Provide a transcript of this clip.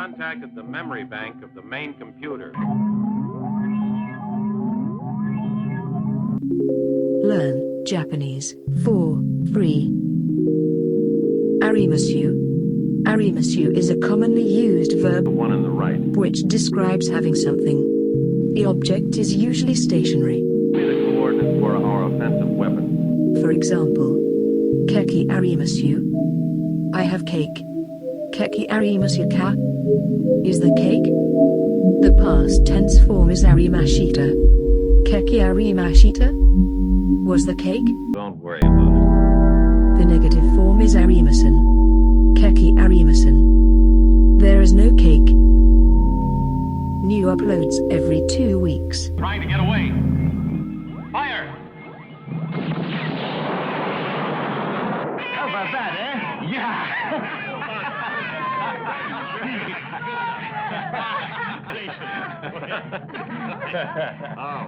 contacted the memory bank of the main computer. Learn Japanese for free. Arimasu. Arimasu is a commonly used verb The one on the right. which describes having something. The object is usually stationary. Give me the coordinates for our offensive weapon. For example, Keki arimasu. I have cake. Keki arimasu ka? Is the cake? The past tense form is arimashita. Keki arimashita? Was the cake? Don't worry about it. The negative form is arimasen. Keki arimasen. There is no cake. New uploads every 2 weeks. Trying to get away. Fire! How about that, eh? Yeah! Oh.